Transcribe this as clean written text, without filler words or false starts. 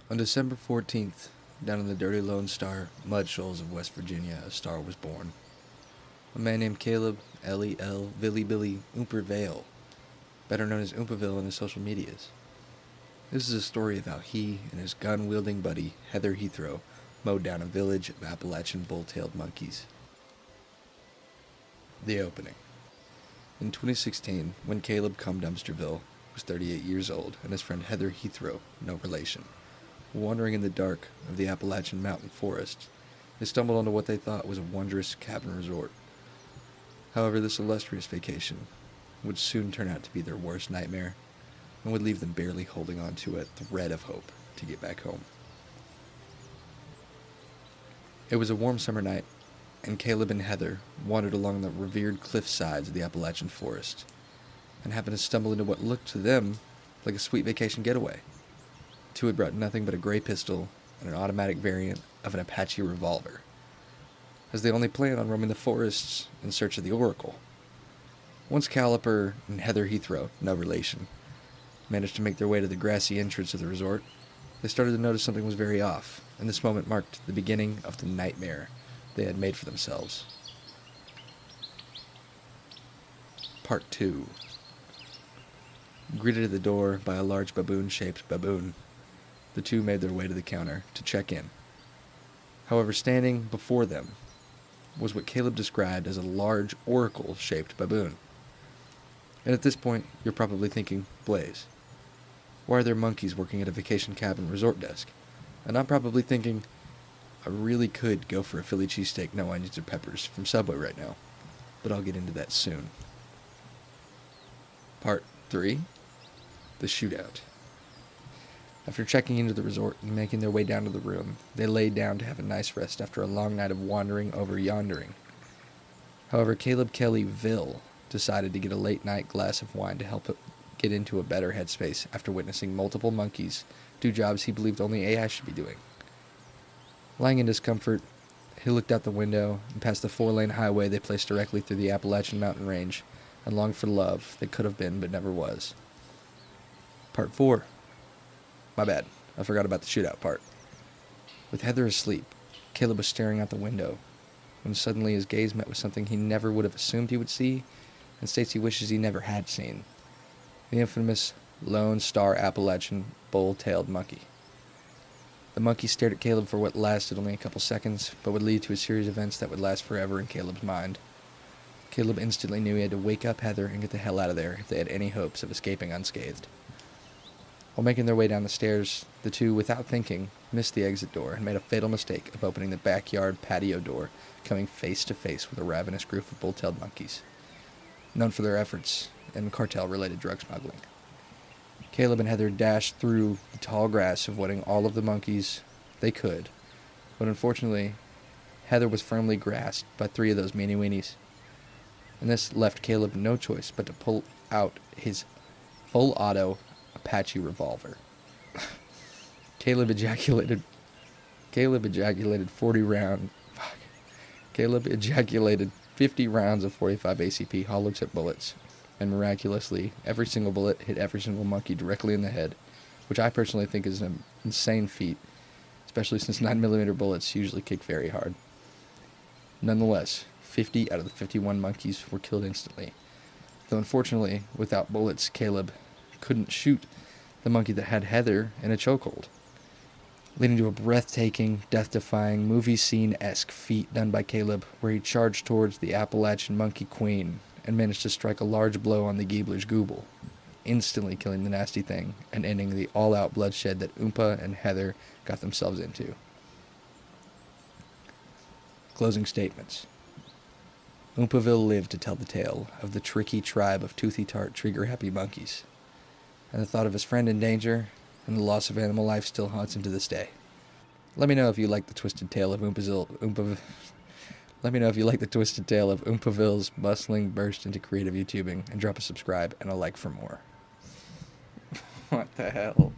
On December 14th, down in the dirty Lone Star mud shoals of West Virginia, a star was born. A man named Caleb L.E.L. Billy Billy Oompaville, better known as Oompaville in his social medias. This is a story of how he and his gun-wielding buddy, Heather Heathrow, mowed down a village of Appalachian bull-tailed monkeys. The opening. In 2016, when Caleb Cum Dumpsterville was 38 years old and his friend Heather Heathrow, no relation, wandering in the dark of the Appalachian mountain forest, they stumbled onto what they thought was a wondrous cabin resort. However, this illustrious vacation would soon turn out to be their worst nightmare and would leave them barely holding on to a thread of hope to get back home. It was a warm summer night, and Caleb and Heather wandered along the revered cliff sides of the Appalachian forest and happened to stumble into what looked to them like a sweet vacation getaway. The two had brought nothing but a gray pistol and an automatic variant of an Apache revolver, as they only planned on roaming the forests in search of the Oracle. Once Caliper and Heather Heathrow, no relation, managed to make their way to the grassy entrance of the resort, they started to notice something was very off, and this moment marked the beginning of the nightmare they had made for themselves. Part 2. Greeted at the door by a large baboon-shaped baboon, the two made their way to the counter to check in. However, standing before them was what Caleb described as a large oracle-shaped baboon. And at this point, you're probably thinking, Blaze, why are there monkeys working at a vacation cabin resort desk? And I'm probably thinking, I really could go for a Philly cheesesteak, no onions or peppers, from Subway right now. But I'll get into that soon. Part 3. The Shootout. After checking into the resort and making their way down to the room, they laid down to have a nice rest after a long night of wandering over yondering. However, Caleb Kelly Ville decided to get a late-night glass of wine to help get into a better headspace after witnessing multiple monkeys do jobs he believed only AI should be doing. Lying in discomfort, he looked out the window and past the 4-lane highway they placed directly through the Appalachian mountain range and longed for love that could have been but never was. Part 4. My bad, I forgot about the shootout part. With Heather asleep, Caleb was staring out the window when suddenly his gaze met with something he never would have assumed he would see and states he wishes he never had seen. The infamous Lone Star Appalachian bull-tailed monkey. The monkey stared at Caleb for what lasted only a couple seconds, but would lead to a series of events that would last forever in Caleb's mind. Caleb instantly knew he had to wake up Heather and get the hell out of there if they had any hopes of escaping unscathed. While making their way down the stairs, the two, without thinking, missed the exit door and made a fatal mistake of opening the backyard patio door, coming face to face with a ravenous group of bull-tailed monkeys, known for their efforts in cartel-related drug smuggling. Caleb and Heather dashed through the tall grass, avoiding all of the monkeys they could, but unfortunately, Heather was firmly grasped by 3 of those meanie-weenies, and this left Caleb no choice but to pull out his full-auto Apache revolver. Caleb ejaculated 50 rounds of 45 ACP hollow tip bullets, and miraculously, every single bullet hit every single monkey directly in the head, which I personally think is an insane feat, especially since 9mm bullets usually kick very hard. Nonetheless, 50 out of the 51 monkeys were killed instantly, though unfortunately, without bullets, Caleb couldn't shoot the monkey that had Heather in a chokehold, leading to a breathtaking, death-defying, movie scene-esque feat done by Caleb, where he charged towards the Appalachian monkey queen and managed to strike a large blow on the Giebler's Gooble, instantly killing the nasty thing and ending the all-out bloodshed that Oompa and Heather got themselves into. Closing statements. Oompaville lived to tell the tale of the tricky tribe of toothy-tart, trigger-happy monkeys, and the thought of his friend in danger and the loss of animal life still haunts him to this day. Let me know if you like the twisted tale of Oompaville's bustling burst into creative YouTubing, and drop a subscribe and a like for more. What the hell?